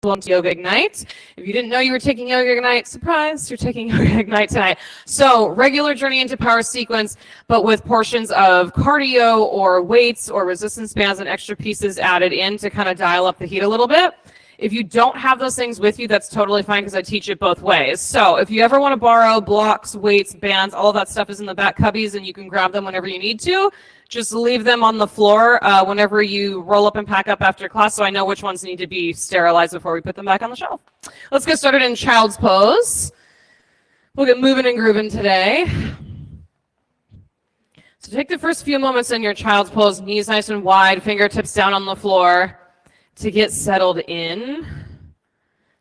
Welcome to Yoga Ignite. If you didn't know you were taking Yoga Ignite, surprise, you're taking Yoga Ignite tonight. So regular journey into power sequence, but with portions of cardio or weights or resistance bands and extra pieces added in to kind of dial up the heat a little bit. If you don't have those things with you, that's totally fine because I teach it both ways. So if you ever want to borrow blocks, weights, bands, all of that stuff is in the back cubbies and you can grab them whenever you need to. Just leave them on the floor whenever you roll up and pack up after class so I know which ones need to be sterilized before we put them back on the shelf. Let's get started in child's pose. We'll get moving and grooving today. So take the first few moments in your child's pose, knees nice and wide, fingertips down on the floor, to get settled in,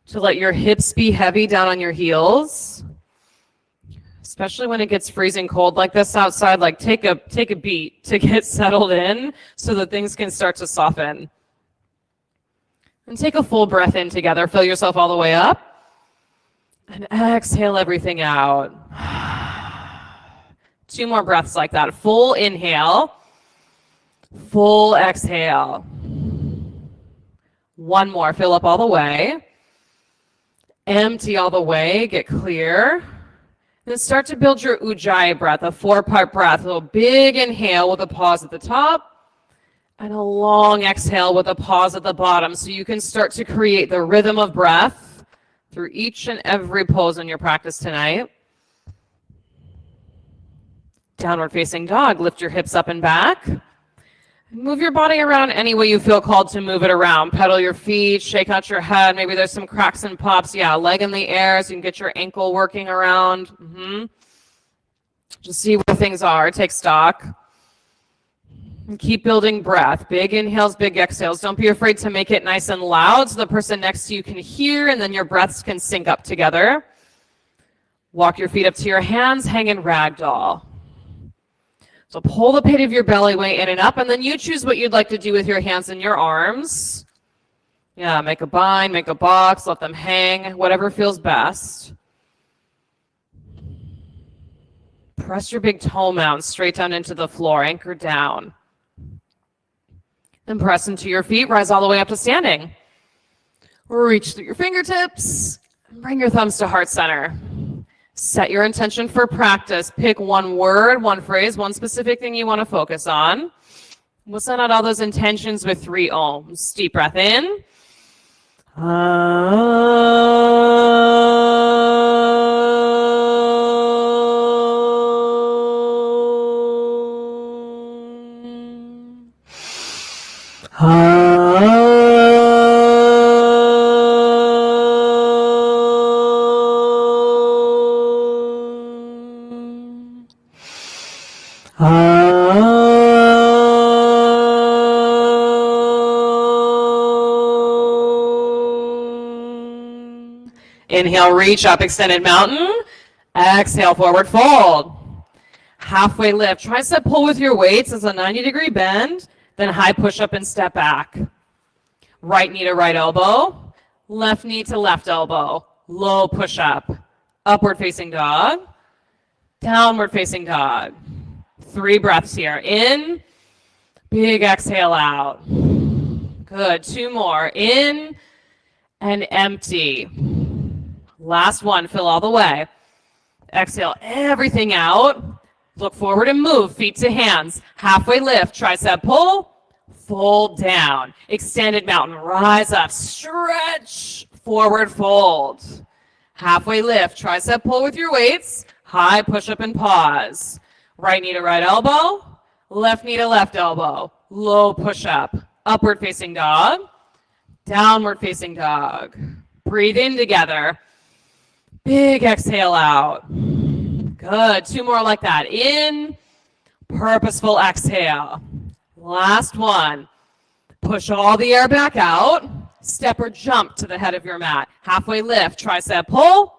to let your hips be heavy down on your heels. Especially when it gets freezing cold like this outside, like take a beat to get settled in so that things can start to soften. And take a full breath in together. Fill yourself all the way up. And exhale everything out. 2 more breaths like that. Full inhale. Full exhale. 1 more. Fill up all the way. Empty all the way. Get clear. Then start to build your Ujjayi breath, a 4-part breath. A little big inhale with a pause at the top and a long exhale with a pause at the bottom so you can start to create the rhythm of breath through each and every pose in your practice tonight. Downward facing dog. Lift your hips up and back. Move your body around any way you feel called to move it around. Pedal your feet, shake out your head. Maybe there's some cracks and pops. Yeah, leg in the air so you can get your ankle working around. Just see where things are. Take stock. And keep building breath. Big inhales, big exhales. Don't be afraid to make it nice and loud so the person next to you can hear and then your breaths can sync up together. Walk your feet up to your hands. Hang in ragdoll. So pull the pit of your belly way in and up, and then you choose what you'd like to do with your hands and your arms. Yeah, make a bind, make a box, let them hang, whatever feels best. Press your big toe mound straight down into the floor, anchor down. Then press into your feet, rise all the way up to standing. Reach through your fingertips, and bring your thumbs to heart center. Set your intention for practice. Pick 1 word, 1 phrase, 1 specific thing you want to focus on. We'll send out all those intentions with 3 ohms. Deep breath in. Inhale, reach up, extended mountain. Exhale, forward fold. Halfway lift. Tricep pull with your weights as a 90-degree bend. Then high push up and step back. Right knee to right elbow. Left knee to left elbow. Low push up. Upward facing dog. Downward facing dog. 3 breaths here. In. Big exhale out. Good. 2 more. In and empty. Last one, fill all the way. Exhale everything out. Look forward and move, feet to hands. Halfway lift, tricep pull, fold down. Extended mountain, rise up, stretch, forward fold. Halfway lift, tricep pull with your weights. High push up and pause. Right knee to right elbow, left knee to left elbow. Low push up, upward facing dog, downward facing dog. Breathe in together. Big exhale out. Good. 2 more like that. In, purposeful exhale. Last one. Push all the air back out. Step or jump to the head of your mat. Halfway lift, tricep pull,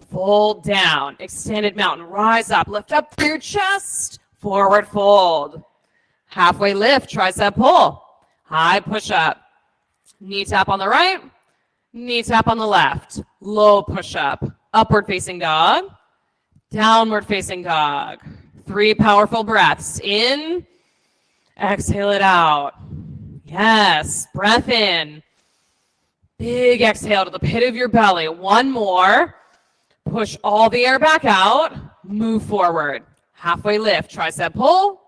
fold down. Extended mountain, rise up, lift up through your chest, forward fold. Halfway lift, tricep pull, high push up. Knee tap on the right, knee tap on the left. Low push up. Upward facing dog, downward facing dog. 3 powerful breaths. In, exhale it out. Yes, breath in. Big exhale to the pit of your belly. One more. Push all the air back out. Move forward. Halfway lift. Tricep pull.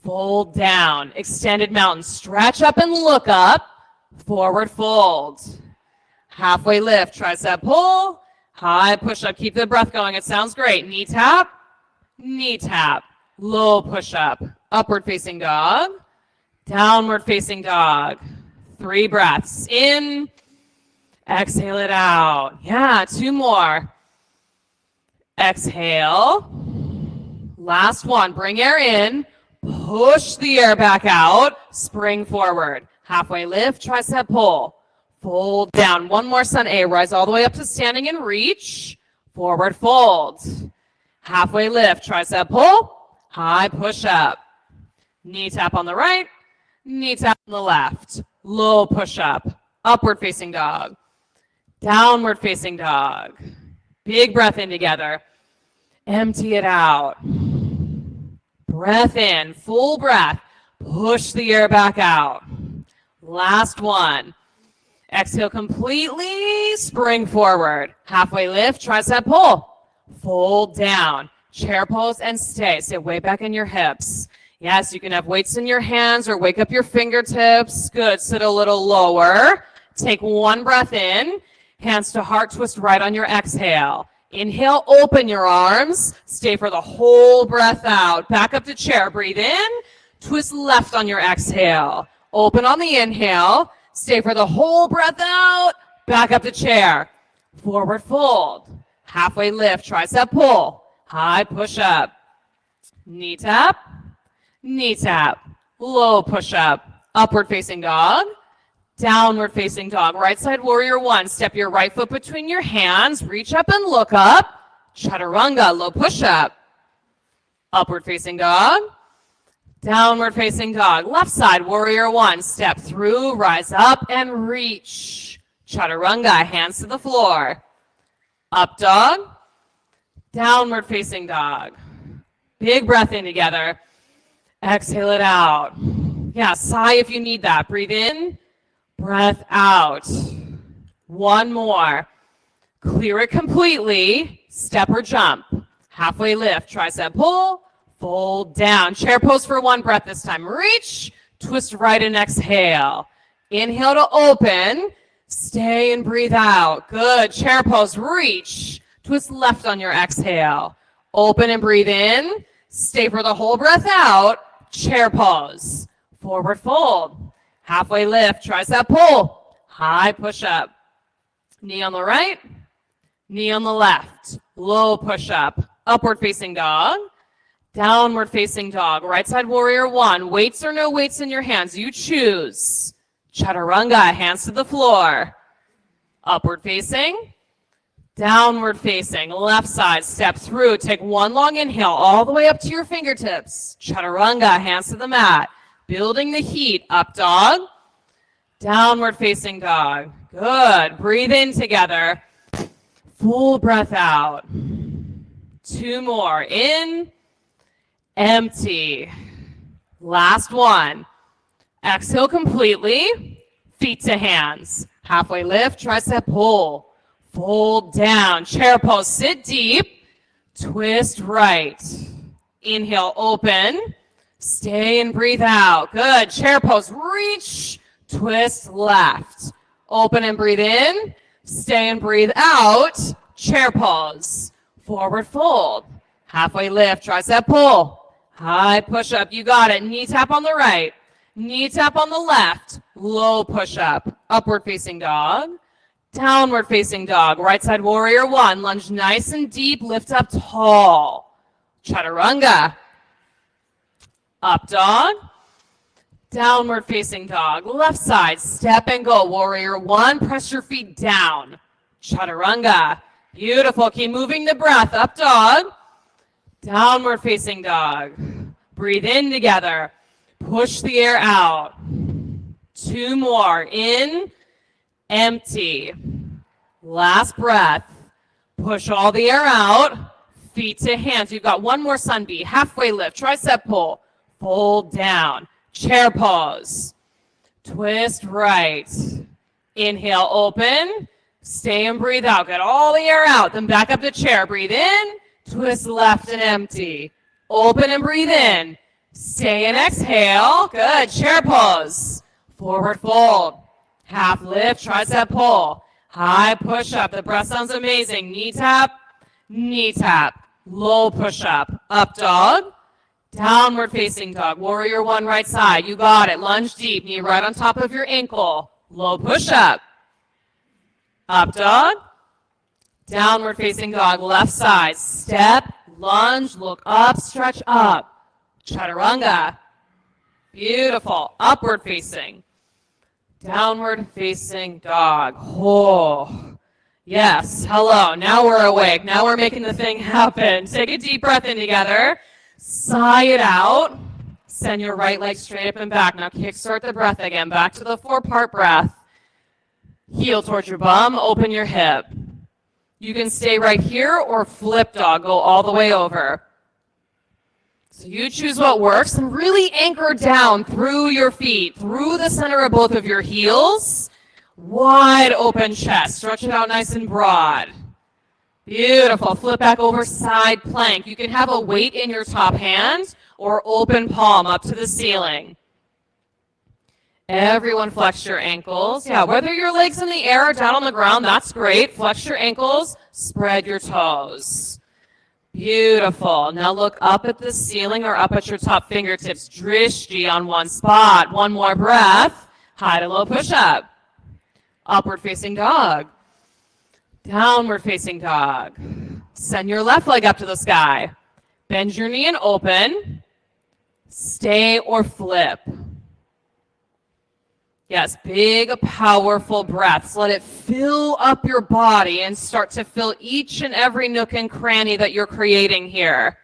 Fold down. Extended mountain. Stretch up and look up. Forward fold. Halfway lift. Tricep pull. High push up. Keep the breath going. It sounds great. Knee tap. Knee tap. Low push up. Upward facing dog. Downward facing dog. 3 breaths. In. Exhale it out. Yeah, 2 more. Exhale. Last one. Bring air in. Push the air back out. Spring forward. Halfway lift. Tricep pull. Fold down. One more sun A. Rise all the way up to standing and reach. Forward fold. Halfway lift. Tricep pull. High push up. Knee tap on the right. Knee tap on the left. Low push up. Upward facing dog. Downward facing dog. Big breath in together. Empty it out. Breath in. Full breath. Push the air back out. Last one. Exhale completely. Spring forward. Halfway lift. Tricep pull. Fold down. Chair pose and stay. Sit way back in your hips. Yes, you can have weights in your hands or wake up your fingertips. Good. Sit a little lower. Take 1 breath in. Hands to heart, twist right on your exhale. Inhale, open your arms. Stay for the whole breath out. Back up to chair. Breathe in. Twist left on your exhale. Open on the inhale. Stay for the whole breath out. Back up to chair. Forward fold. Halfway lift. Tricep pull. High push up. Knee tap. Knee tap. Low push up. Upward facing dog. Downward facing dog. Right side warrior 1. Step your right foot between your hands. Reach up and look up. Chaturanga. Low push up. Upward facing dog. Downward facing dog. Left side warrior 1. Step through. Rise up and reach. Chaturanga. Hands to the floor. Up dog. Downward facing dog. Big breath in together. Exhale it out. Yeah, sigh if you need that. Breathe in. Breath out. 1 more. Clear it completely. Step or jump. Halfway lift. Tricep pull. Fold down. Chair pose for 1 breath this time. Reach. Twist right and exhale. Inhale to open. Stay and breathe out. Good. Chair pose. Reach. Twist left on your exhale. Open and breathe in. Stay for the whole breath out. Chair pose. Forward fold. Halfway lift, tricep pull, high push up. Knee on the right, knee on the left. Low push up, upward facing dog, downward facing dog. Right side warrior 1, weights or no weights in your hands, you choose. Chaturanga, hands to the floor. Upward facing, downward facing. Left side, step through, take 1 long inhale all the way up to your fingertips. Chaturanga, hands to the mat. Building the heat. Up dog. Downward facing dog. Good. Breathe in together. Full breath out. 2 more. In. Empty. Last one. Exhale completely. Feet to hands. Halfway lift. Tricep pull. Fold down. Chair pose. Sit deep. Twist right. Inhale. Open. Stay and breathe out. Good. Chair pose. Reach. Twist left. Open and breathe in. Stay and breathe out. Chair pose. Forward fold. Halfway lift. Tricep pull. High push up. You got it. Knee tap on the right. Knee tap on the left. Low push up. Upward facing dog. Downward facing dog. Right side warrior 1. Lunge nice and deep. Lift up tall. Chaturanga. Up dog, downward facing dog. Left side, step and go. Warrior 1, press your feet down. Chaturanga. Beautiful. Keep moving the breath. Up dog, downward facing dog. Breathe in together. Push the air out. 2 more. In, empty. Last breath. Push all the air out. Feet to hands. You've got 1 more sun B. Halfway lift. Tricep pull. Fold down. Chair pose. Twist right. Inhale, open. Stay and breathe out. Get all the air out. Then back up to chair. Breathe in. Twist left and empty. Open and breathe in. Stay and exhale. Good. Chair pose. Forward fold. Half lift, tricep pull. High push up. The breath sounds amazing. Knee tap, knee tap. Low push up. Up dog. Downward facing dog. Warrior one, right side. You got it. Lunge deep. Knee right on top of your ankle. Low push up. Up dog. Downward facing dog. Left side. Step, lunge, look up, stretch up. Chaturanga. Beautiful. Upward facing. Downward facing dog. Oh, yes. Hello. Now we're awake. Now we're making the thing happen. Take a deep breath in together. Sigh it out. Send your right leg straight up and back. Now kickstart the breath again. Back to the 4-part breath. Heel towards your bum. Open your hip. You can stay right here or flip dog. Go all the way over. So you choose what works and really anchor down through your feet, through the center of both of your heels. Wide open chest. Stretch it out nice and broad. Beautiful. Flip back over, side plank. You can have a weight in your top hand or open palm up to the ceiling. Everyone flex your ankles. Yeah, whether your legs in the air or down on the ground, that's great. Flex your ankles, spread your toes. Beautiful. Now look up at the ceiling or up at your top fingertips. Drishti on one spot. One more breath. High to low push up. Upward facing dog. Downward facing dog. Send your left leg up to the sky. Bend your knee and open. Stay or flip. Yes, big, powerful breaths. Let it fill up your body and start to fill each and every nook and cranny that you're creating here.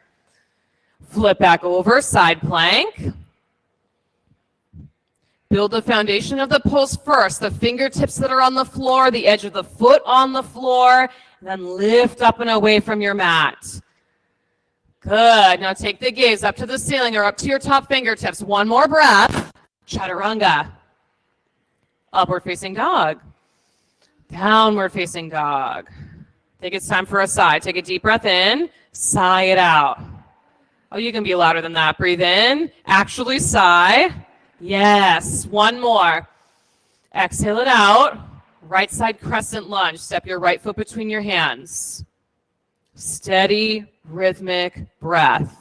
Flip back over, side plank. Build the foundation of the pose first. The fingertips that are on the floor, the edge of the foot on the floor, and then lift up and away from your mat. Good. Now take the gaze up to the ceiling or up to your top fingertips. One more breath. Chaturanga. Upward facing dog. Downward facing dog. I think it's time for a sigh. Take a deep breath in. Sigh it out. Oh, you can be louder than that. Breathe in. Actually sigh. Yes. One more. Exhale it out. Right side crescent lunge. Step your right foot between your hands. Steady, rhythmic breath.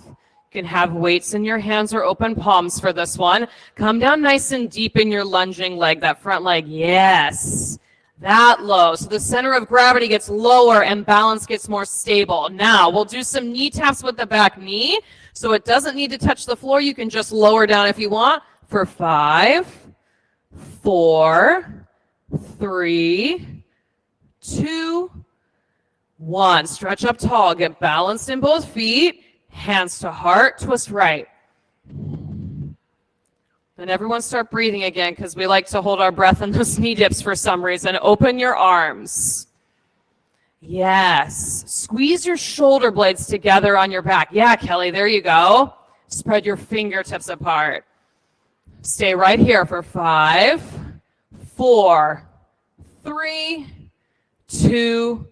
You can have weights in your hands or open palms for this one. Come down nice and deep in your lunging leg, that front leg. Yes, that low. So the center of gravity gets lower and balance gets more stable. Now we'll do some knee taps with the back knee. So it doesn't need to touch the floor. You can just lower down if you want for 5, 4, 3, 2, 1. Stretch up tall. Get balanced in both feet. Hands to heart, twist right. Then everyone start breathing again because we like to hold our breath in those knee dips for some reason. Open your arms. Yes. Squeeze your shoulder blades together on your back. Yeah, Kelly, there you go. Spread your fingertips apart. Stay right here for 5, 4, 3, 2,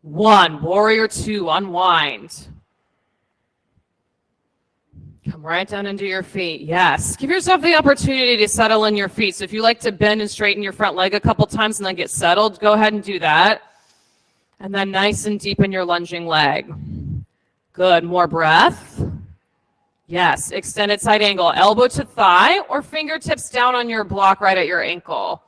1. Warrior 2, unwind. Come right down into your feet. Yes. Give yourself the opportunity to settle in your feet. So if you like to bend and straighten your front leg a couple times and then get settled, go ahead and do that. And then nice and deep in your lunging leg. Good. More breath. Yes. Extended side angle. Elbow to thigh or fingertips down on your block right at your ankle.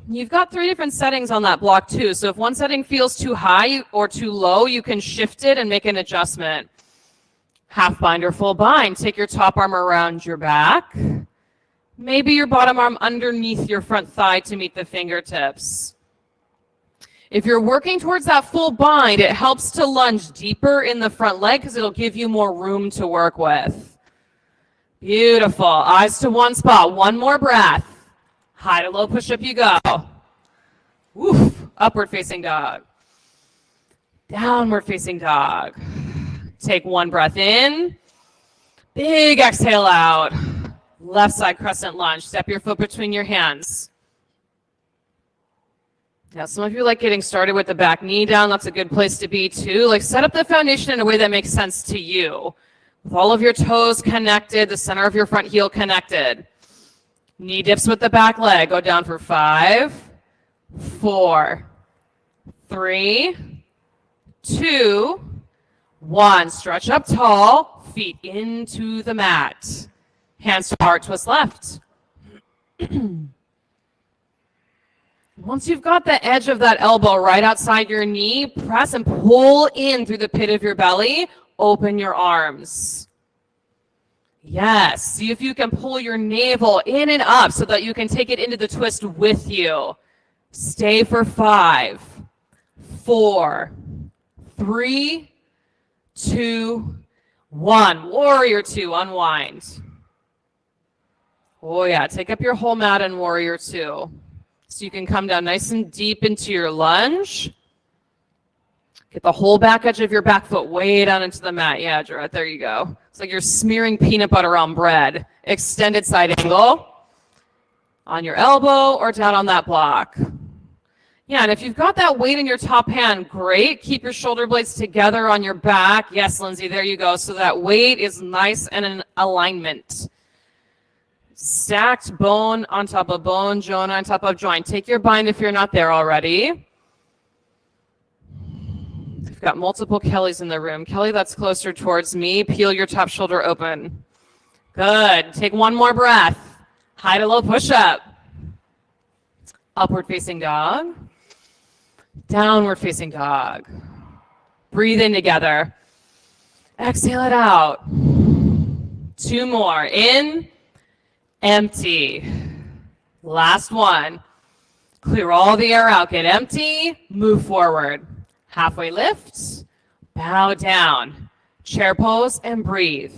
You've got 3 different settings on that block too. So if one setting feels too high or too low, you can shift it and make an adjustment. Half bind or full bind. Take your top arm around your back. Maybe your bottom arm underneath your front thigh to meet the fingertips. If you're working towards that full bind, it helps to lunge deeper in the front leg because it'll give you more room to work with. Beautiful. Eyes to one spot. One more breath. High to low push-up you go. Woof. Upward facing dog. Downward facing dog. Take one breath in. Big exhale out. Left side crescent lunge. Step your foot between your hands. Now, some of you like getting started with the back knee down. That's a good place to be too. Like set up the foundation in a way that makes sense to you. With all of your toes connected, the center of your front heel connected. Knee dips with the back leg. Go down for 5, 4, 3, 2, 1. Stretch up tall, feet into the mat. Hands to heart, twist left. Once you've got the edge of that elbow right outside your knee, press and pull in through the pit of your belly. Open your arms. Yes, see if you can pull your navel in and up so that you can take it into the twist with you. Stay for 5, 4, 3, 2, 1. Warrior 2, unwind. Oh yeah, take up your whole mat in Warrior 2. So you can come down nice and deep into your lunge. Get the whole back edge of your back foot way down into the mat. Yeah, Gerard, there you go. It's like you're smearing peanut butter on bread. Extended side angle on your elbow or down on that block. Yeah, and if you've got that weight in your top hand, great. Keep your shoulder blades together on your back. Yes, Lindsay, there you go. So that weight is nice and in alignment. Stacked bone on top of bone, joint on top of joint. Take your bind if you're not there already. We've got multiple Kellys in the room. Kelly, that's closer towards me. Peel your top shoulder open. Good. Take one more breath. High to low push-up. Upward facing dog. Downward facing dog. Breathe in together. Exhale it out. 2 more. In. Empty. Last one. Clear all the air out. Get empty. Move forward. Halfway lift. Bow down. Chair pose and breathe.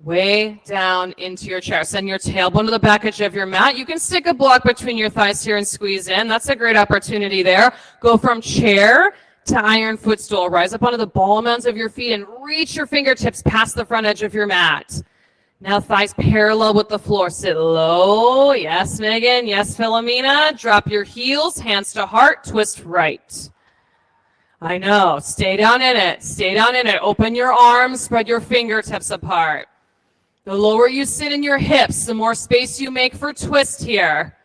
Way down into your chair. Send your tailbone to the back edge of your mat. You can stick a block between your thighs here and squeeze in. That's a great opportunity there. Go from chair to iron footstool. Rise up onto the ball mounds of your feet and reach your fingertips past the front edge of your mat. Now thighs parallel with the floor. Sit low. Yes, Megan. Yes, Philomena. Drop your heels. Hands to heart. Twist right. I know. Stay down in it. Stay down in it. Open your arms. Spread your fingertips apart. The lower you sit in your hips, the more space you make for twist here.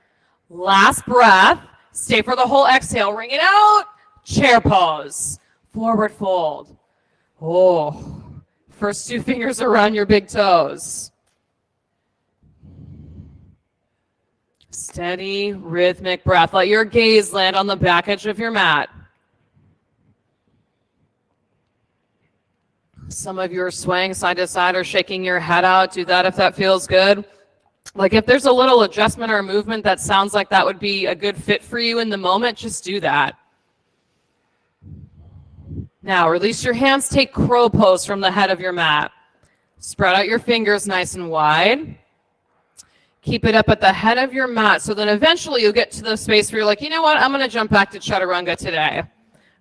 Last breath. Stay for the whole exhale. Ring it out. Chair pose. Forward fold. Oh. First 2 fingers around your big toes. Steady, rhythmic breath. Let your gaze land on the back edge of your mat. Some of you are swaying side to side or shaking your head out. Do that if that feels good. Like if there's a little adjustment or movement that sounds like that would be a good fit for you in the moment, just do that. Now, release your hands, take crow pose from the head of your mat. Spread out your fingers nice and wide. Keep it up at the head of your mat, so then eventually you'll get to the space where you're like, you know what, I'm going to jump back to chaturanga today.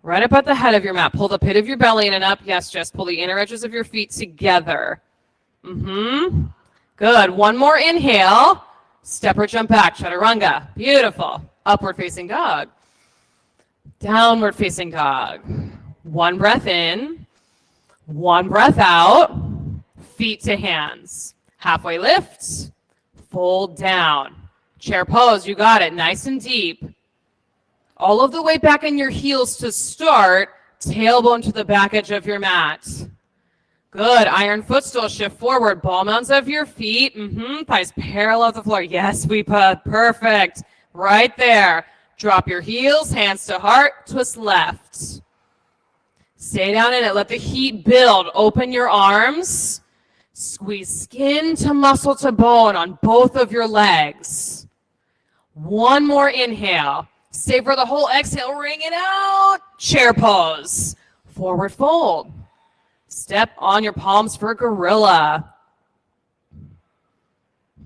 Right up at the head of your mat. Pull the pit of your belly in and up. Yes, just pull the inner edges of your feet together. Good. One more inhale. Step or jump back, chaturanga. Beautiful. Upward facing dog. Downward facing dog. 1 breath in, 1 breath out, feet to hands. Halfway lift, fold down. Chair pose, you got it, nice and deep. All of the way back in your heels to start, tailbone to the back edge of your mat. Good, iron footstool, shift forward, ball mounds of your feet, thighs parallel with the floor. Yes, Weepa, perfect, right there. Drop your heels, hands to heart, twist left. Stay down in it. Let the heat build. Open your arms. Squeeze skin to muscle to bone on both of your legs. 1 more inhale. Stay for the whole exhale. Ring it out. Chair pose. Forward fold. Step on your palms for gorilla.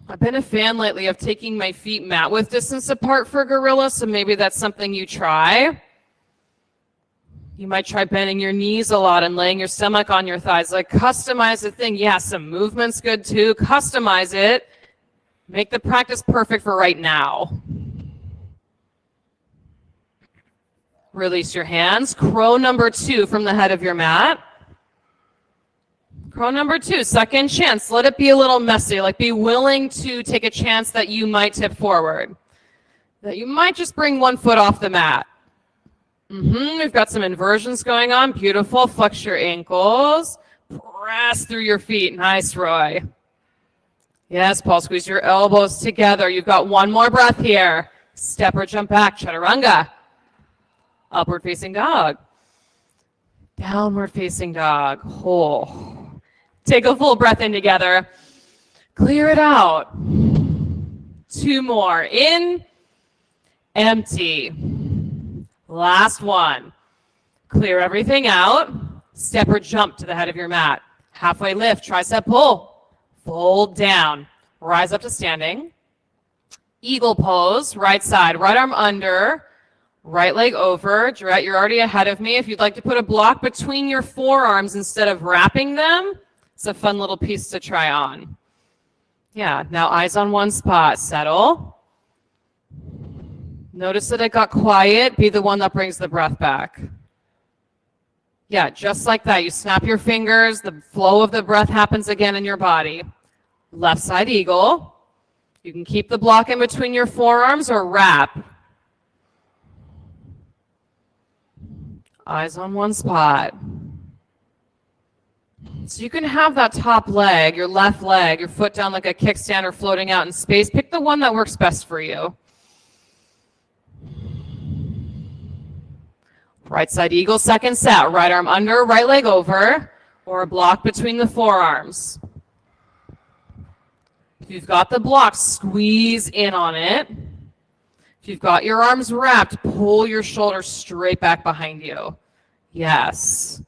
I've been a fan lately of taking my feet mat width distance apart for gorilla, so maybe that's something you try. You might try bending your knees a lot and laying your stomach on your thighs. Like customize the thing. Yeah, some movement's good too. Customize it. Make the practice perfect for right now. Release your hands. Crow number 2 from the head of your mat. Crow number 2, second chance. Let it be a little messy. Like, be willing to take a chance that you might tip forward. That you might just bring one foot off the mat. We've got some inversions going on. Beautiful. Flex your ankles. Press through your feet. Nice, Roy. Yes, Paul, squeeze your elbows together. You've got one more breath here. Step or jump back. Chaturanga. Upward facing dog. Downward facing dog. Whole. Take a full breath in together. Clear it out. 2 more. In. Empty. Last one. Clear everything out. Step or jump to the head of your mat. Halfway lift. Tricep pull. Fold down. Rise up to standing. Eagle pose. Right side. Right arm under. Right leg over. Jarrett, you're already ahead of me. If you'd like to put a block between your forearms instead of wrapping them, it's a fun little piece to try on. Yeah, now eyes on one spot. Settle. Notice that it got quiet. Be the one that brings the breath back. Yeah, just like that. You snap your fingers. The flow of the breath happens again in your body. Left side eagle. You can keep the block in between your forearms or wrap. Eyes on one spot. So you can have that top leg, your left leg, your foot down like a kickstand or floating out in space. Pick the one that works best for you. Right side eagle, second set. Right arm under, right leg over, or a block between the forearms. If you've got the block, squeeze in on it. If you've got your arms wrapped, pull your shoulders straight back behind you. Yes.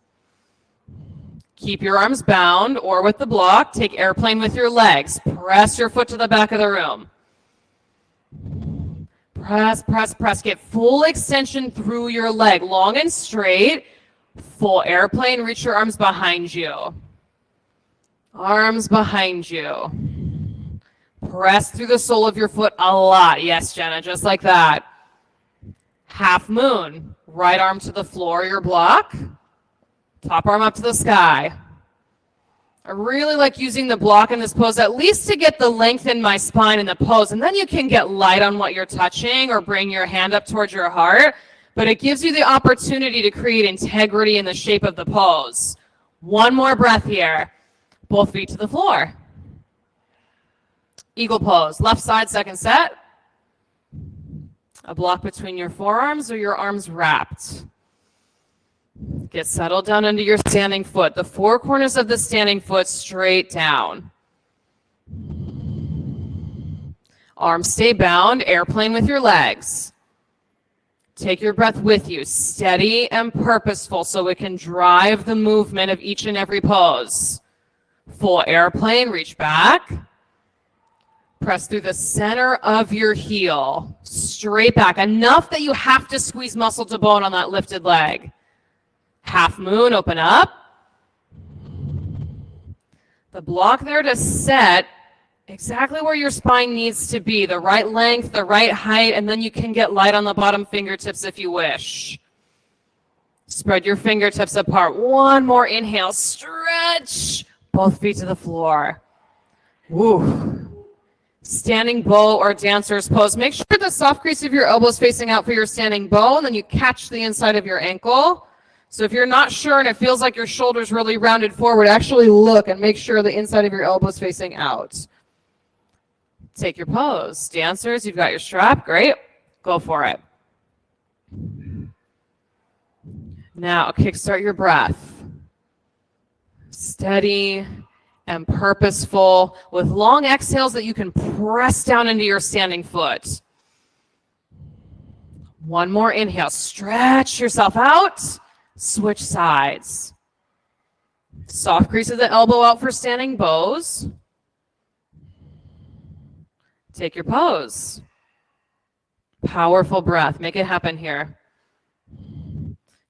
Keep your arms bound or with the block. Take airplane with your legs. Press your foot to the back of the room. Press, press, press. Get full extension through your leg. Long and straight. Full airplane. Reach your arms behind you. Arms behind you. Press through the sole of your foot a lot. Yes, Jenna, just like that. Half moon. Right arm to the floor, your block. Top arm up to the sky. I really like using the block in this pose, at least to get the length in my spine in the pose. And then you can get light on what you're touching or bring your hand up towards your heart. But it gives you the opportunity to create integrity in the shape of the pose. One more breath here. Both feet to the floor. Eagle pose. Left side, second set. A block between your forearms or your arms wrapped. Get settled down into your standing foot. The four corners of the standing foot straight down. Arms stay bound. Airplane with your legs. Take your breath with you. Steady and purposeful so it can drive the movement of each and every pose. Full airplane. Reach back. Press through the center of your heel. Straight back. Enough that you have to squeeze muscle to bone on that lifted leg. Half moon, open up. The block there to set exactly where your spine needs to be. The right length, the right height, and then you can get light on the bottom fingertips if you wish. Spread your fingertips apart. One more inhale. Stretch. Both feet to the floor. Woo. Standing bow or dancer's pose. Make sure the soft crease of your elbows facing out for your standing bow, and then you catch the inside of your ankle. So if you're not sure and it feels like your shoulder's really rounded forward, actually look and make sure the inside of your elbow's facing out. Take your pose. Dancers, you've got your strap. Great. Go for it. Now, kickstart your breath. Steady and purposeful with long exhales that you can press down into your standing foot. One more inhale. Stretch yourself out. Switch sides. Soft crease of the elbow out for standing bows. Take your pose. Powerful breath. Make it happen here.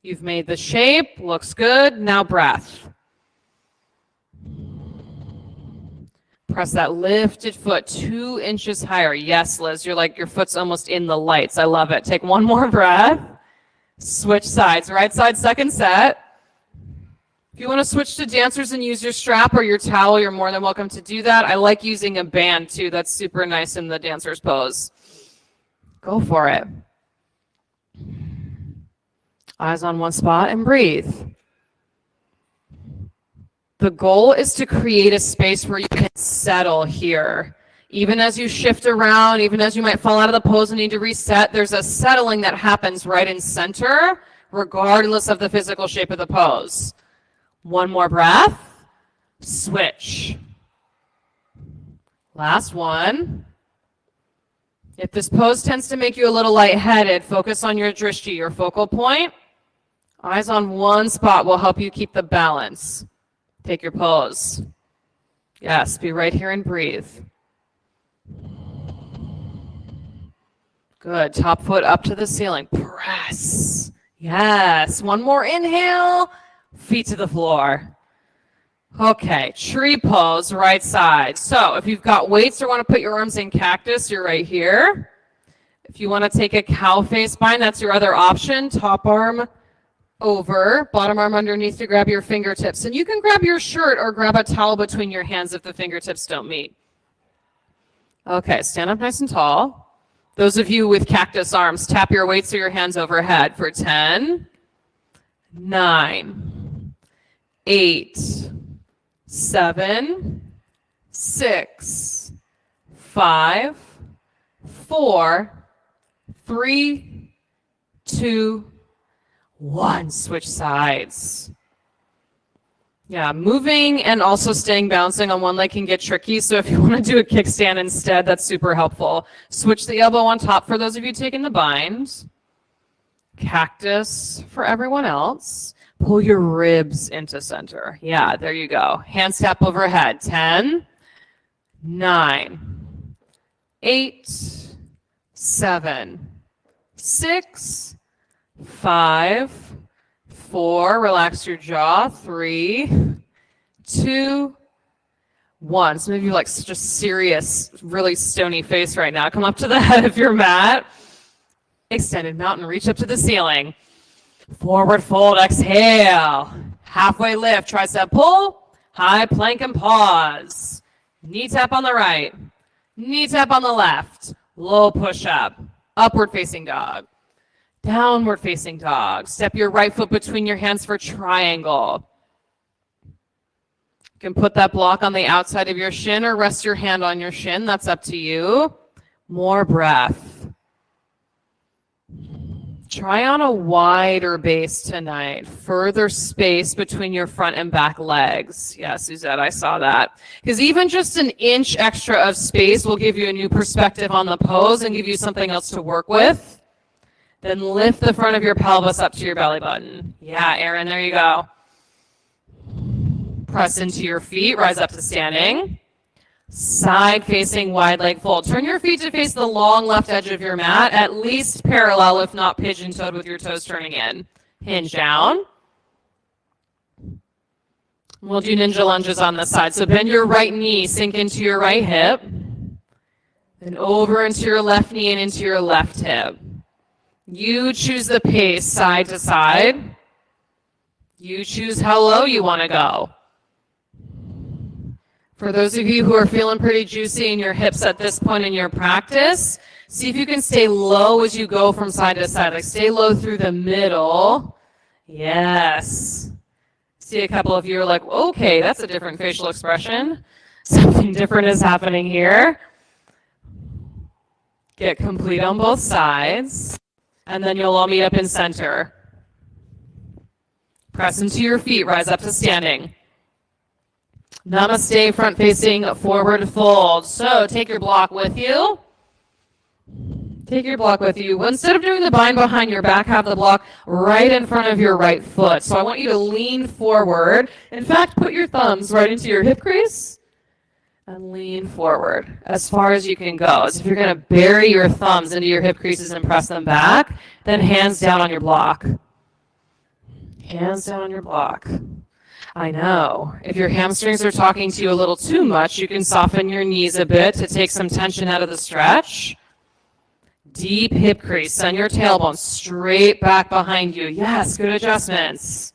You've made the shape. Looks good. Now breath. Press that lifted foot 2 inches higher. Yes, Liz, you're like your foot's almost in the lights. I love it. Take one more breath. Switch sides. Right side, second set. If you want to switch to dancers and use your strap or your towel, you're more than welcome to do that. I like using a band too. That's super nice in the dancer's pose. Go for it. Eyes on one spot and breathe. The goal is to create a space where you can settle here. Even as you shift around, even as you might fall out of the pose and need to reset, there's a settling that happens right in center, regardless of the physical shape of the pose. One more breath. Switch. Last one. If this pose tends to make you a little lightheaded, focus on your drishti, your focal point. Eyes on one spot will help you keep the balance. Take your pose. Yes, be right here and breathe. Good. Top foot up to the ceiling. Press. Yes. One more inhale. Feet to the floor. Okay. Tree pose, right side. So if you've got weights or want to put your arms in cactus, you're right here. If you want to take a cow face bind, that's your other option. Top arm over, bottom arm underneath to grab your fingertips. And you can grab your shirt or grab a towel between your hands if the fingertips don't meet. Okay, stand up nice and tall. Those of you with cactus arms, tap your weights or your hands overhead for 10, 9, 8, 7, 6, 5, 4, 3, 2, 1. Switch sides. Yeah, moving and also staying bouncing on one leg can get tricky. So if you want to do a kickstand instead, that's super helpful. Switch the elbow on top for those of you taking the bind. Cactus for everyone else. Pull your ribs into center. Yeah, there you go. Hands tap overhead. 10, 9, 8, 7, 6, 5, 4, relax your jaw. 3, 2, 1. Some of you like such a serious, really stony face right now. Come up to the head of your mat. Extended mountain, reach up to the ceiling. Forward fold, exhale. Halfway lift, tricep pull. High plank and pause. Knee tap on the right. Knee tap on the left. Low push up. Upward facing dog. Downward facing dog. Step your right foot between your hands for triangle. You can put that block on the outside of your shin or rest your hand on your shin. That's up to you. More breath. Try on a wider base tonight. Further space between your front and back legs. Yeah, Suzette, I saw that. Because even just an inch extra of space will give you a new perspective on the pose and give you something else to work with. Then lift the front of your pelvis up to your belly button. Yeah, Erin, there you go. Press into your feet, rise up to standing. Side facing wide leg fold. Turn your feet to face the long left edge of your mat, at least parallel, if not pigeon-toed with your toes turning in. Hinge down. We'll do ninja lunges on this side. So bend your right knee, sink into your right hip. Then over into your left knee and into your left hip. You choose the pace side to side. You choose how low you want to go. For those of you who are feeling pretty juicy in your hips at this point in your practice, see if you can stay low as you go from side to side. Like stay low through the middle. Yes. See a couple of you are like, okay, that's a different facial expression. Something different is happening here. Get complete on both sides. And then you'll all meet up in center. Press into your feet, rise up to standing. Namaste, front facing, forward fold. So take your block with you. Take your block with you. Instead of doing the bind behind your back, have the block right in front of your right foot. So I want you to lean forward. In fact, put your thumbs right into your hip crease and lean forward as far as you can go. As if you're going to bury your thumbs into your hip creases and press them back, then hands down on your block. Hands down on your block. I know. If your hamstrings are talking to you a little too much, you can soften your knees a bit to take some tension out of the stretch. Deep hip crease. Send your tailbone straight back behind you. Yes, good adjustments.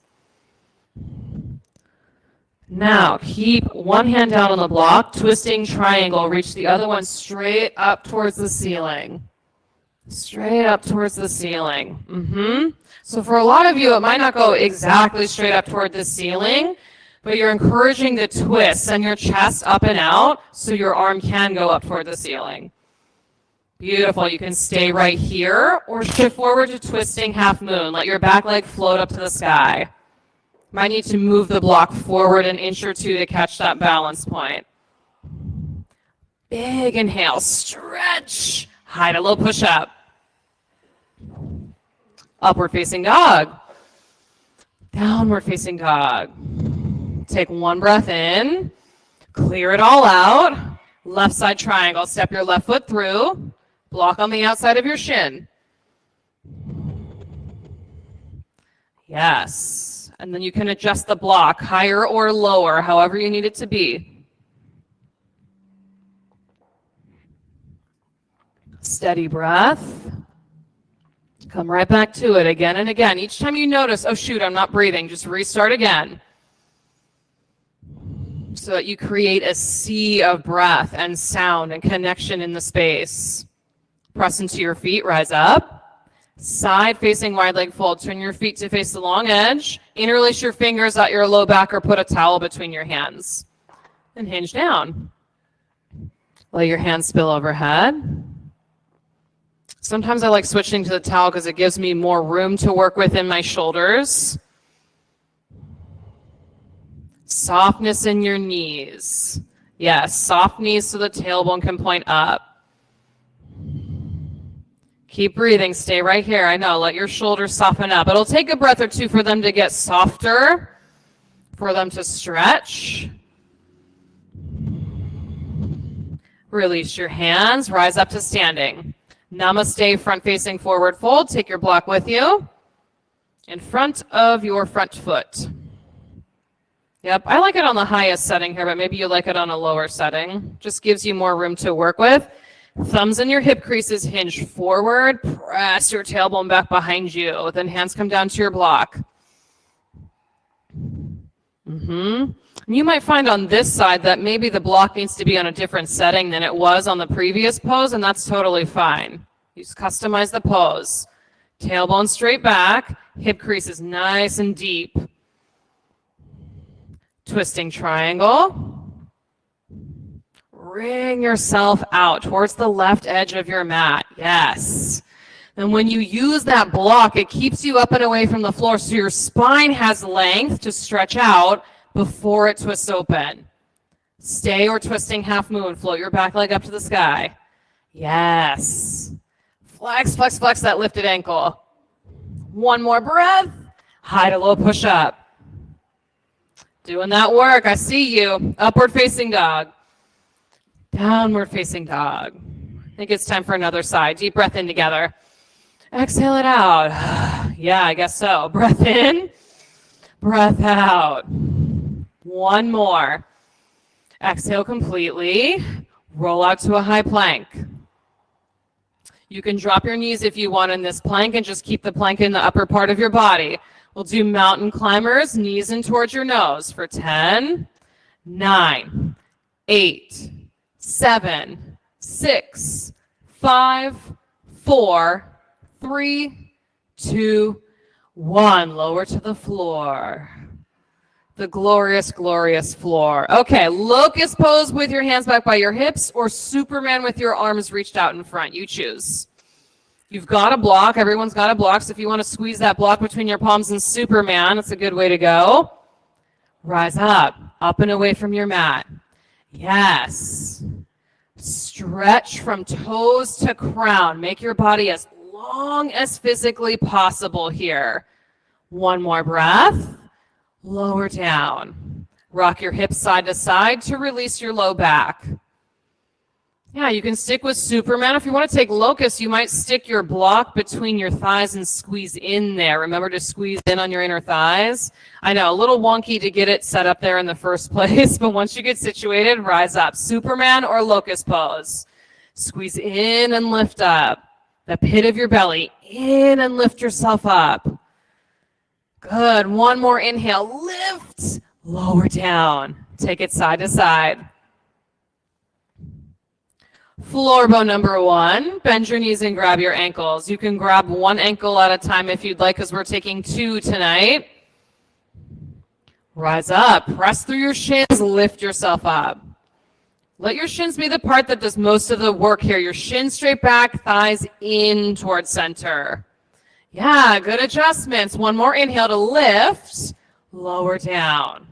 Now, keep one hand down on the block, twisting triangle. Reach the other one straight up towards the ceiling. Straight up towards the ceiling. So for a lot of you, it might not go exactly straight up toward the ceiling, but you're encouraging the twist. Send your chest up and out so your arm can go up toward the ceiling. Beautiful. You can stay right here or shift forward to twisting half moon. Let your back leg float up to the sky. Might need to move the block forward an inch or two to catch that balance point. Big inhale, stretch. High to low push up. Upward facing dog. Downward facing dog. Take one breath in. Clear it all out. Left side triangle. Step your left foot through. Block on the outside of your shin. Yes. And then you can adjust the block higher or lower, however you need it to be. Steady breath. Come right back to it again and again. Each time you notice, oh shoot, I'm not breathing, just restart again. So that you create a sea of breath and sound and connection in the space. Press into your feet, rise up. Side facing wide leg fold. Turn your feet to face the long edge. Interlace your fingers at your low back or put a towel between your hands. And hinge down. Let your hands spill overhead. Sometimes I like switching to the towel because it gives me more room to work with in my shoulders. Softness in your knees. Yes, soft knees so the tailbone can point up. Keep breathing. Stay right here. I know. Let your shoulders soften up. It'll take a breath or two for them to get softer, for them to stretch. Release your hands. Rise up to standing. Namaste, front facing forward fold. Take your block with you in front of your front foot. Yep, I like it on the highest setting here, but maybe you like it on a lower setting. Just gives you more room to work with. Thumbs in your hip creases, hinge forward. Press your tailbone back behind you. Then hands come down to your block. You might find on this side that maybe the block needs to be on a different setting than it was on the previous pose, and that's totally fine. You just customize the pose. Tailbone straight back, hip creases nice and deep. Twisting triangle. Bring yourself out towards the left edge of your mat. Yes. And when you use that block, it keeps you up and away from the floor so your spine has length to stretch out before it twists open. Stay or twisting half moon. Float your back leg up to the sky. Yes. Flex, flex, flex that lifted ankle. One more breath. High to low push up. Doing that work. I see you. Upward facing dog. Downward facing dog. I think it's time for another side. Deep breath in together. Exhale it out. Yeah, I guess so. Breath in. Breath out. One more. Exhale completely. Roll out to a high plank. You can drop your knees if you want in this plank and just keep the plank in the upper part of your body. We'll do mountain climbers, knees in towards your nose for 10, 9, 8, 7, 6, 5, 4, 3, 2, 1. Lower to the floor. The glorious, glorious floor. Okay, locust pose with your hands back by your hips or Superman with your arms reached out in front. You choose. You've got a block. Everyone's got a block. So if you want to squeeze that block between your palms and Superman, it's a good way to go. Rise up and away from your mat. Yes. Stretch from toes to crown. Make your body as long as physically possible here. One more breath. Lower down. Rock your hips side to side to release your low back. Yeah, you can stick with Superman. If you want to take locust, you might stick your block between your thighs and squeeze in there. Remember to squeeze in on your inner thighs. I know, a little wonky to get it set up there in the first place, but once you get situated, rise up. Superman or locust pose. Squeeze in and lift up. the pit of your belly. In and lift yourself up. Good. One more inhale. Lift. Lower down. Take it side to side. Floor bow number 1. Bend your knees and grab your ankles. You can grab one ankle at a time if you'd like, because we're taking 2 tonight. Rise up. Press through your shins. Lift yourself up. Let your shins be the part that does most of the work here. Your shins straight back, thighs in towards center. Yeah, good adjustments. One more inhale to lift. Lower down.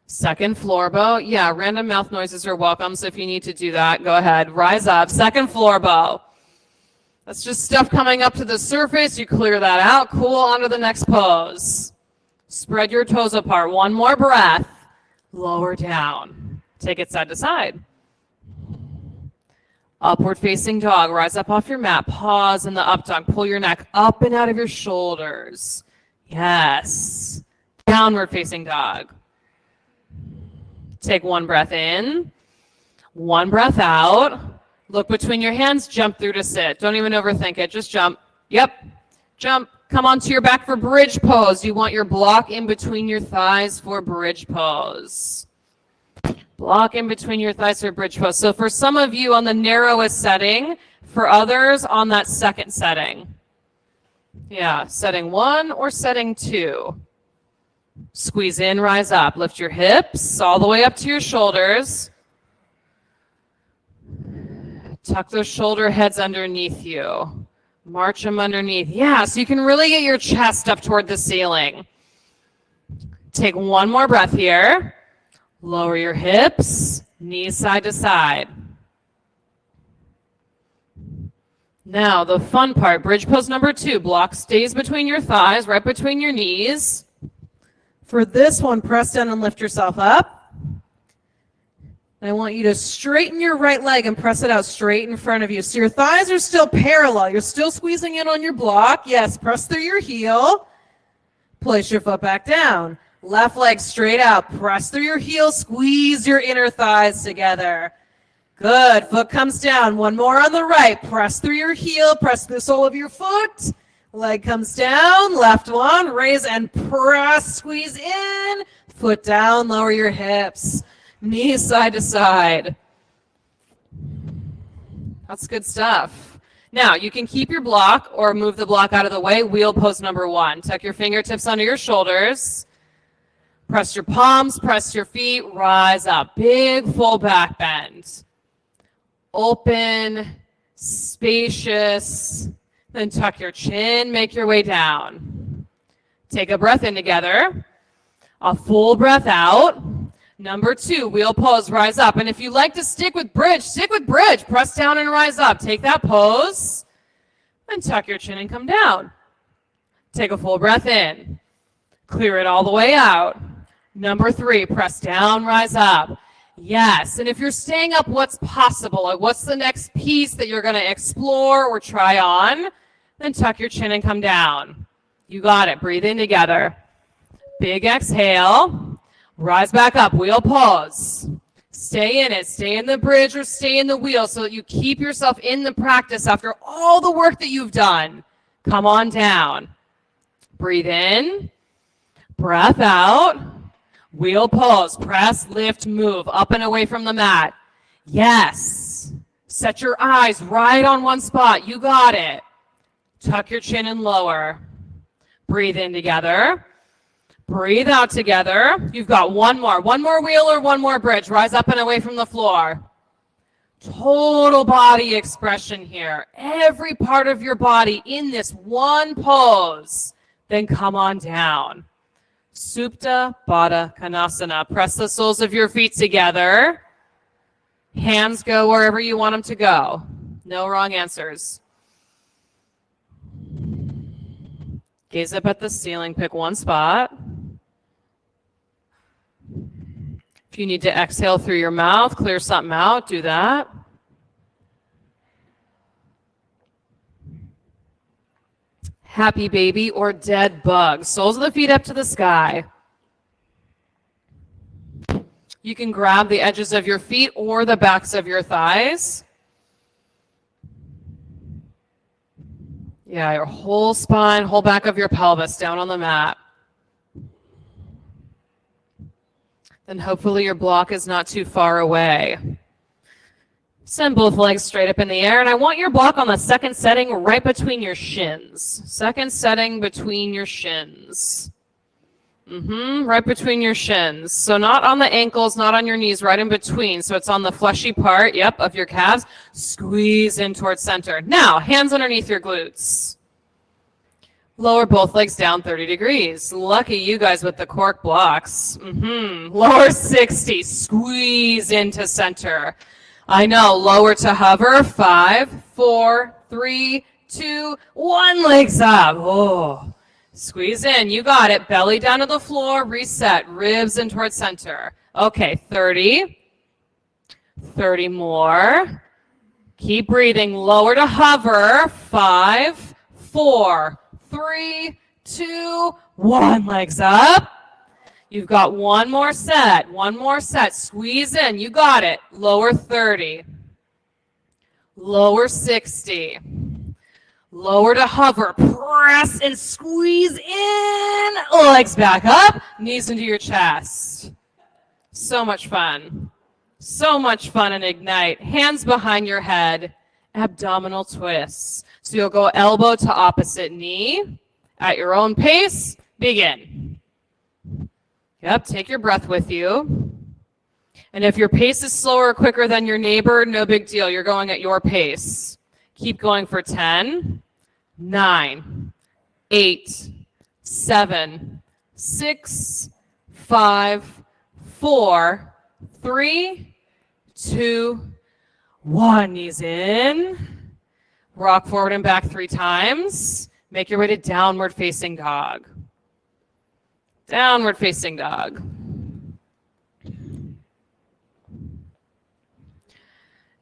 Second floor bow. Yeah, random mouth noises are welcome, so if you need to do that, go ahead. Rise up. Second floor bow. That's just stuff coming up to the surface. You clear that out. Cool. On to the next pose. Spread your toes apart. One more breath. Lower down. Take it side to side. Upward facing dog. Rise up off your mat. Pause in the up dog. Pull your neck up and out of your shoulders. Yes. Downward facing dog. Take one breath in, one breath out. Look between your hands, jump through to sit. Don't even overthink it, just jump. Yep, jump. Come onto your back for bridge pose. You want your block in between your thighs for bridge pose. Block in between your thighs for bridge pose. So for some of you on the narrowest setting, for others on that second setting. Yeah, setting 1 or setting 2. Squeeze in, rise up. Lift your hips all the way up to your shoulders. Tuck those shoulder heads underneath you. March them underneath. Yeah, so you can really get your chest up toward the ceiling. Take one more breath here. Lower your hips, knees side to side. Now, the fun part, bridge pose number 2. Block stays between your thighs, right between your knees. For this one, press down and lift yourself up. I want you to straighten your right leg and press it out straight in front of you. So your thighs are still parallel. You're still squeezing in on your block. Yes, press through your heel. Place your foot back down. Left leg straight out. Press through your heel. Squeeze your inner thighs together. Good. Foot comes down. One more on the right. Press through your heel. Press the sole of your foot. Leg comes down, left one, raise and press, squeeze in, foot down, lower your hips, knees side to side. That's good stuff. Now, you can keep your block or move the block out of the way. Wheel pose number 1. Tuck your fingertips under your shoulders. Press your palms, press your feet, rise up. Big full back bend. Open, spacious. Then tuck your chin, make your way down. Take a breath in together. A full breath out. Number 2, wheel pose, rise up. And if you like to stick with bridge, stick with bridge. Press down and rise up. Take that pose. And tuck your chin and come down. Take a full breath in. Clear it all the way out. Number 3, press down, rise up. Yes, and if you're staying up, what's possible? Like what's the next piece that you're going to explore or try on? Then tuck your chin and come down. You got it. Breathe in together. Big exhale. Rise back up. Wheel pose. Stay in it. Stay in the bridge or stay in the wheel so that you keep yourself in the practice after all the work that you've done. Come on down. Breathe in. Breath out. Wheel pose, press, lift, move, up and away from the mat. Yes. Set your eyes right on one spot. You got it. Tuck your chin and lower. Breathe in together. Breathe out together. You've got one more wheel or one more bridge. Rise up and away from the floor. Total body expression here. Every part of your body in this one pose. Then come on down. Supta Baddha Konasana. Press the soles of your feet together. Hands go wherever you want them to go. No wrong answers. Gaze up at the ceiling. Pick one spot. If you need to exhale through your mouth, clear something out, do that. Happy baby or dead bug. Soles of the feet up to the sky. You can grab the edges of your feet or the backs of your thighs. Yeah, your whole spine, whole back of your pelvis down on the mat. Then hopefully your block is not too far away. Send both legs straight up in the air, and I want your block on the second setting right between your shins. Second setting between your shins. Right between your shins. So not on the ankles, not on your knees, right in between. So it's on the fleshy part, yep, of your calves. Squeeze in towards center. Now, hands underneath your glutes. Lower both legs down 30 degrees. Lucky you guys with the cork blocks. Lower 60. Squeeze into center. I know. Lower to hover. 5, 4, 3, 2, 1. Legs up. Oh. Squeeze in. You got it. Belly down to the floor. Reset. Ribs in towards center. Okay. 30. 30 more. Keep breathing. Lower to hover. 5, 4, 3, 2, 1. Legs up. You've got one more set. One more set. Squeeze in. You got it. Lower 30. Lower 60. Lower to hover. Press and squeeze in. Legs back up. Knees into your chest. So much fun. So much fun and ignite. Hands behind your head. Abdominal twists. So you'll go elbow to opposite knee. At your own pace, begin. Yep, take your breath with you. And if your pace is slower or quicker than your neighbor, no big deal. You're going at your pace. Keep going for 10, 9, 8, 7, 6, 5, 4, 3, 2, 1. Knees in. Rock forward and back 3 times. Make your way to downward facing dog. Downward facing dog.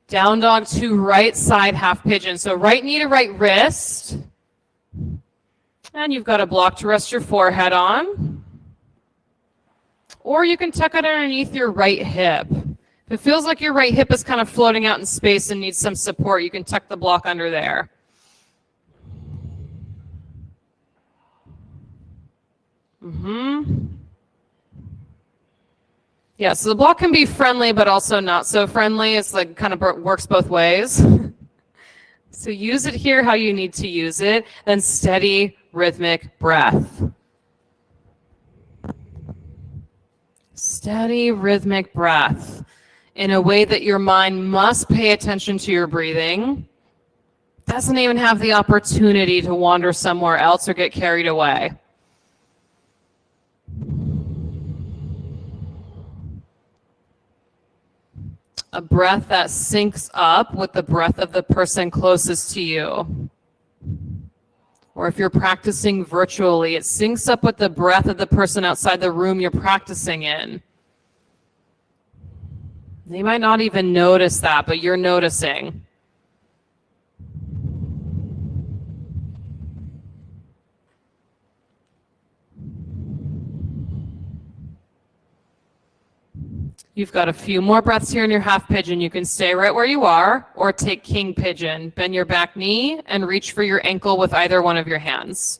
Down dog to right side half pigeon. So right knee to right wrist. And you've got a block to rest your forehead on. Or you can tuck it underneath your right hip. If it feels like your right hip is kind of floating out in space and needs some support, you can tuck the block under there. Yeah, so the block can be friendly, but also not so friendly. It's like kind of works both ways. So use it here how you need to use it. Then steady, rhythmic breath. Steady, rhythmic breath in a way that your mind must pay attention to your breathing. Doesn't even have the opportunity to wander somewhere else or get carried away. A breath that syncs up with the breath of the person closest to you. Or if you're practicing virtually, it syncs up with the breath of the person outside the room you're practicing in. They might not even notice that, but you're noticing. You've got a few more breaths here in your half pigeon. You can stay right where you are or take king pigeon. Bend your back knee and reach for your ankle with either one of your hands.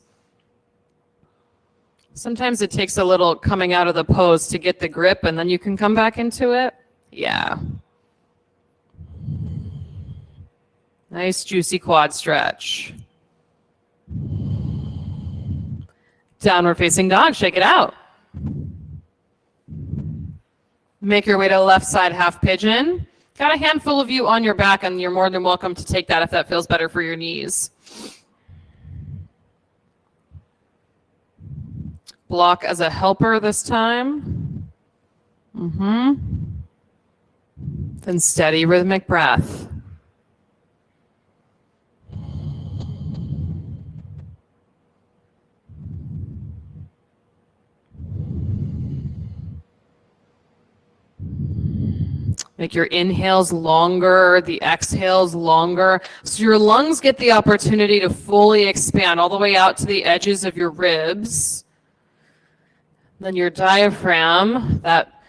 Sometimes it takes a little coming out of the pose to get the grip, and then you can come back into it. Yeah. Nice juicy quad stretch. Downward facing dog. Shake it out. Make your way to left side half pigeon. Got a handful of you on your back, and you're more than welcome to take that if that feels better for your knees. Block as a helper this time. Then steady rhythmic breath. Make your inhales longer, the exhales longer, so your lungs get the opportunity to fully expand all the way out to the edges of your ribs. Then your diaphragm, that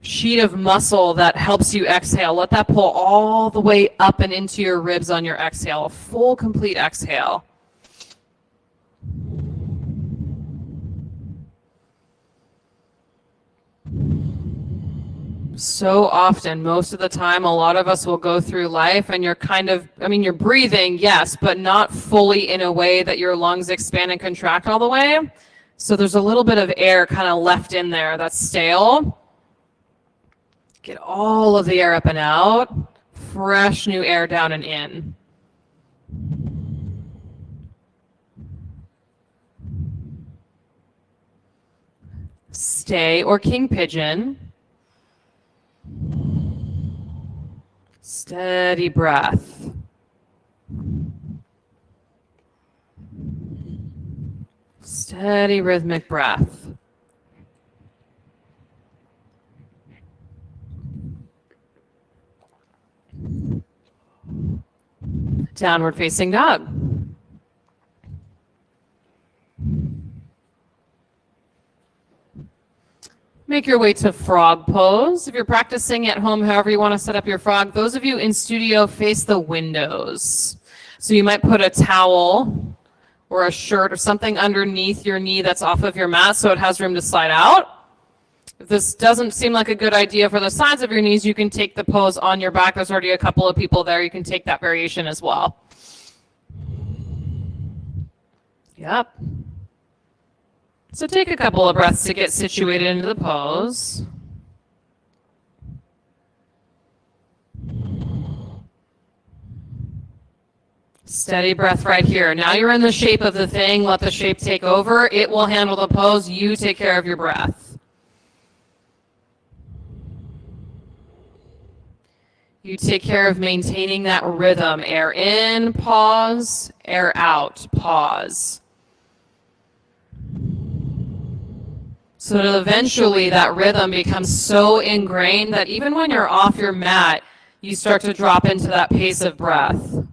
sheet of muscle that helps you exhale, let that pull all the way up and into your ribs on your exhale, a full complete exhale. So often, most of the time, a lot of us will go through life and you're kind of, you're breathing, yes, but not fully in a way that your lungs expand and contract all the way. So there's a little bit of air kind of left in there that's stale. Get all of the air up and out. Fresh new air down and in. Stay or king pigeon. Steady breath. Steady rhythmic breath. Downward facing dog. Make your way to frog pose. If you're practicing at home, however you want to set up your frog, those of you in studio face the windows. So you might put a towel or a shirt or something underneath your knee that's off of your mat so it has room to slide out. If this doesn't seem like a good idea for the sides of your knees, you can take the pose on your back. There's already a couple of people there. You can take that variation as well. Yep. So take a couple of breaths to get situated into the pose. Steady breath right here. Now you're in the shape of the thing. Let the shape take over. It will handle the pose. You take care of your breath. You take care of maintaining that rhythm. Air in, pause. Air out, pause. So that eventually that rhythm becomes so ingrained that even when you're off your mat, you start to drop into that pace of breath.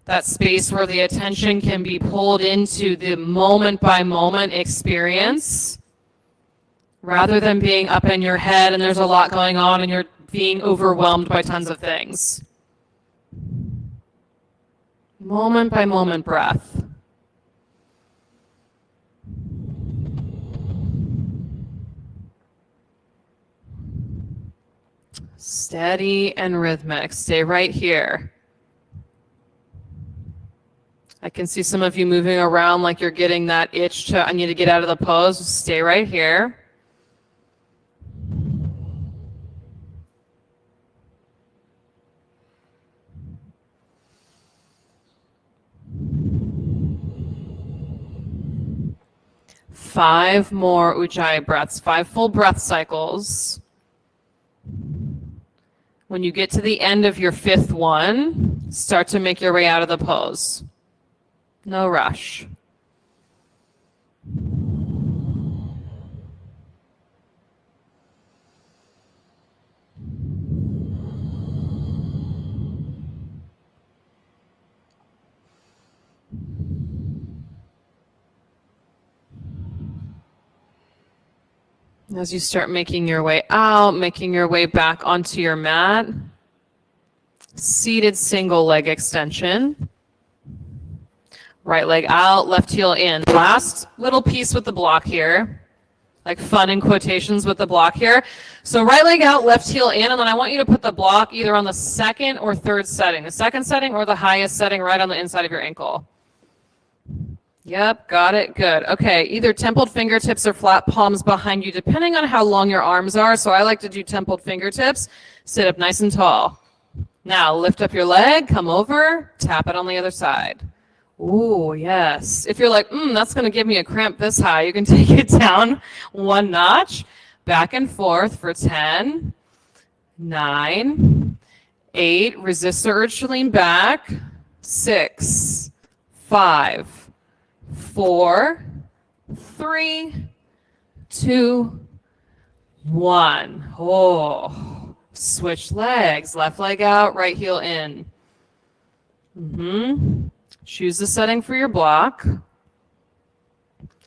That space where the attention can be pulled into the moment by moment experience rather than being up in your head and there's a lot going on and you're being overwhelmed by tons of things. Moment by moment breath. Steady and rhythmic. Stay right here. I can see some of you moving around like you're getting that itch to, I need to get out of the pose. Stay right here. Five more Ujjayi breaths, 5 full breath cycles. When you get to the end of your 5th one, start to make your way out of the pose. No rush. As you start making your way out, making your way back onto your mat, seated single leg extension. Right leg out, left heel in. Last little piece with the block here, like fun in quotations with the block here. So right leg out, left heel in, and then I want you to put the block either on the 2nd or 3rd setting. The 2nd setting or the highest setting right on the inside of your ankle. Yep, got it, good. Okay, either templed fingertips or flat palms behind you, depending on how long your arms are. So I like to do templed fingertips. Sit up nice and tall. Now lift up your leg, come over, tap it on the other side. Ooh, yes. If you're like, that's going to give me a cramp this high, you can take it down 1 notch, back and forth for 10, 9, 8, resist the urge to lean back, 6, 5, 4, 3, 2, 1. Oh, switch legs, left leg out, right heel in. Choose the setting for your block.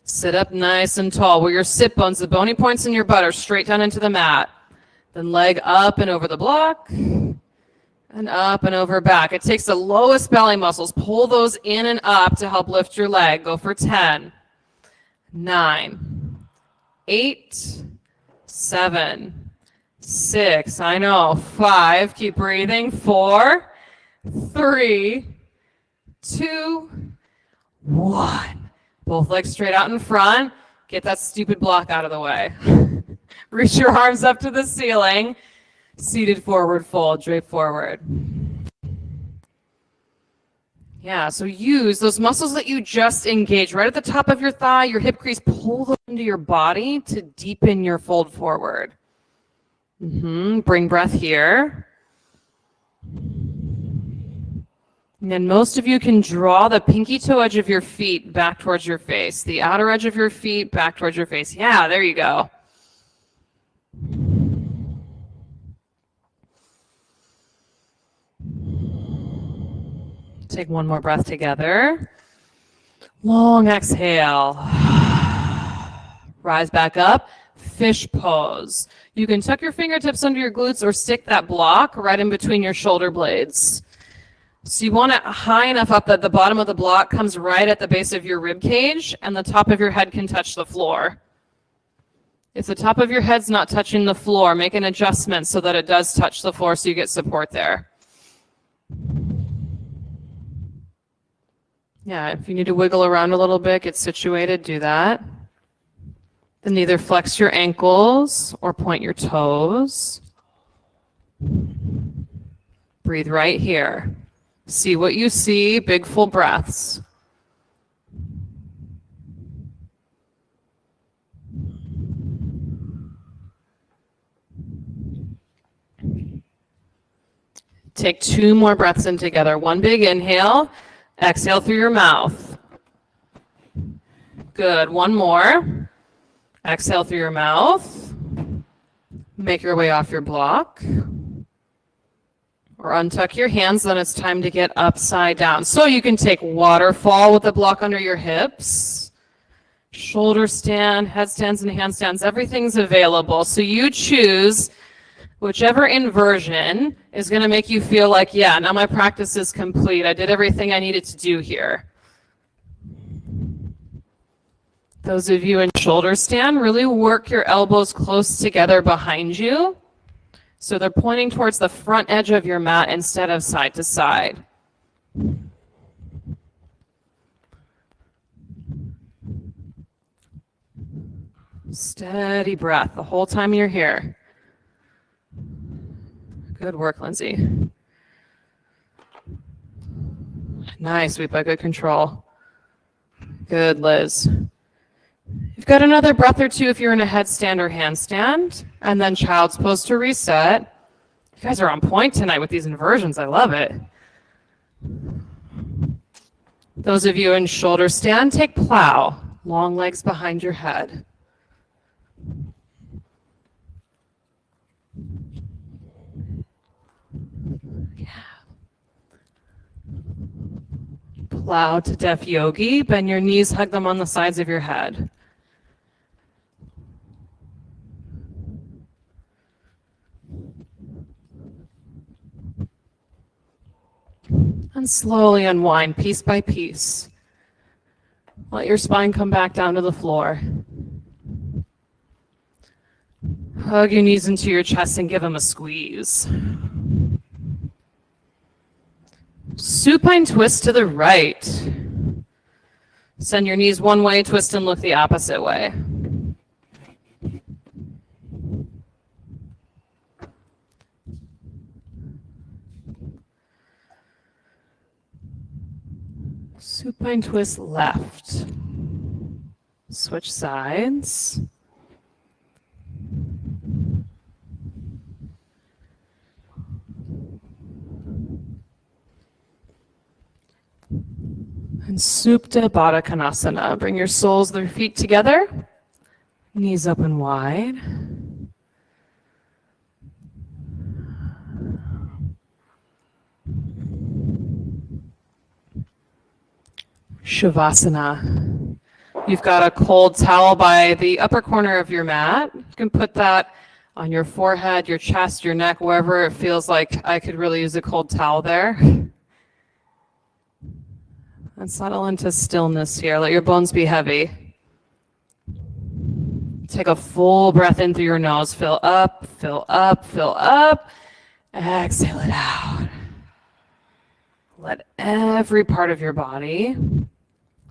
Sit up nice and tall where your sit bones, the bony points in your butt are straight down into the mat. Then leg up and over the block and up and over back. It takes the lowest belly muscles. Pull those in and up to help lift your leg. Go for 10, 9, 8, 7, 6, I know, 5, keep breathing, 4, 3, 2, 1. Both legs straight out in front. Get that stupid block out of the way. Reach your arms up to the ceiling. Seated forward fold, drape forward. Yeah, so use those muscles that you just engaged right at the top of your thigh, your hip crease, pull them into your body to deepen your fold forward. Bring breath here. And then most of you can draw the pinky toe edge of your feet back towards your face. The outer edge of your feet back towards your face. Yeah, there you go. Take one more breath together. Long exhale. Rise back up. Fish pose. You can tuck your fingertips under your glutes or stick that block right in between your shoulder blades. So you want it high enough up that the bottom of the block comes right at the base of your rib cage and the top of your head can touch the floor. If the top of your head's not touching the floor, make an adjustment so that it does touch the floor so you get support there. Yeah, if you need to wiggle around a little bit, get situated, do that. Then either flex your ankles or point your toes. Breathe right here. See what you see, big full breaths. Take 2 more breaths in together. One big inhale, exhale through your mouth. Good, one more. Exhale through your mouth. Make your way off your block. Or untuck your hands, then it's time to get upside down. So you can take waterfall with the block under your hips, shoulder stand, headstands and handstands, everything's available. So you choose whichever inversion is going to make you feel like, yeah, now my practice is complete. I did everything I needed to do here. Those of you in shoulder stand, really work your elbows close together behind you. So they're pointing towards the front edge of your mat instead of side to side. Steady breath the whole time you're here. Good work, Lindsay. Nice, we've got good control. Good, Liz. You've got another breath or two if you're in a headstand or handstand, and then child's pose to reset. You guys are on point tonight with these inversions. I love it. Those of you in shoulder stand, take plow. Long legs behind your head. Plow to deaf yogi. Bend your knees, hug them on the sides of your head. And slowly unwind piece by piece. Let your spine come back down to the floor. Hug your knees into your chest and give them a squeeze. Supine twist to the right. Send your knees one way, twist and look the opposite way. Supine twist left. Switch sides. And Supta Baddha Konasana. Bring your soles, their feet together. Knees open wide. Shavasana. You've got a cold towel by the upper corner of your mat. You can put that on your forehead, your chest, your neck, wherever it feels like I could really use a cold towel there. And settle into stillness here. Let your bones be heavy. Take a full breath in through your nose. Fill up, fill up, fill up. Exhale it out. Let every part of your body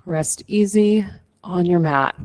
rest easy on your mat.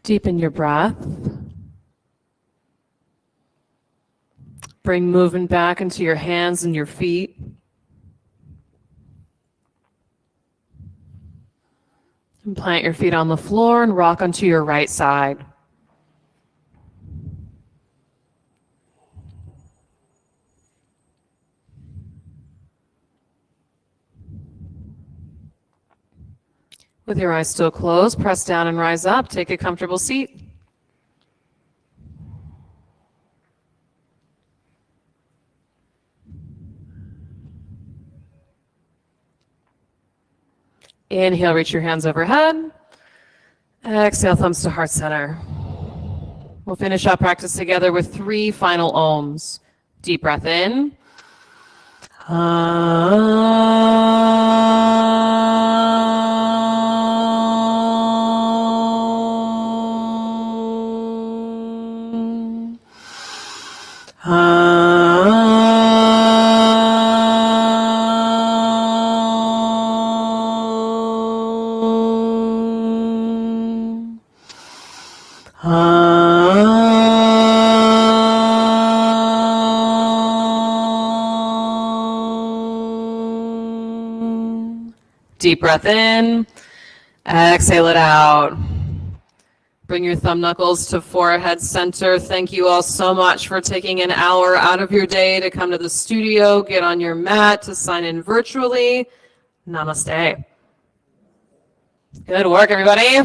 Deepen your breath. Bring movement back into your hands and your feet. And plant your feet on the floor and rock onto your right side. With your eyes still closed, press down and rise up. Take a comfortable seat. Inhale, reach your hands overhead. Exhale, thumbs to heart center. We'll finish our practice together with 3 final ohms. Deep breath in. Deep breath in. Exhale it out. Bring your thumb knuckles to forehead center. Thank you all so much for taking an hour out of your day to come to the studio, get on your mat, to sign in virtually. Namaste. Good work, everybody.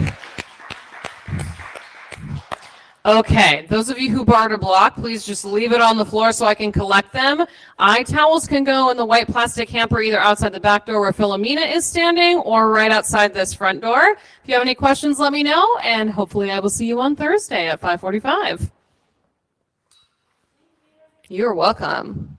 Okay, those of you who borrowed a block, please just leave it on the floor so I can collect them. Eye towels can go in the white plastic hamper either outside the back door where Philomena is standing or right outside this front door. If you have any questions, let me know, and hopefully I will see you on Thursday at 5:45. You're welcome.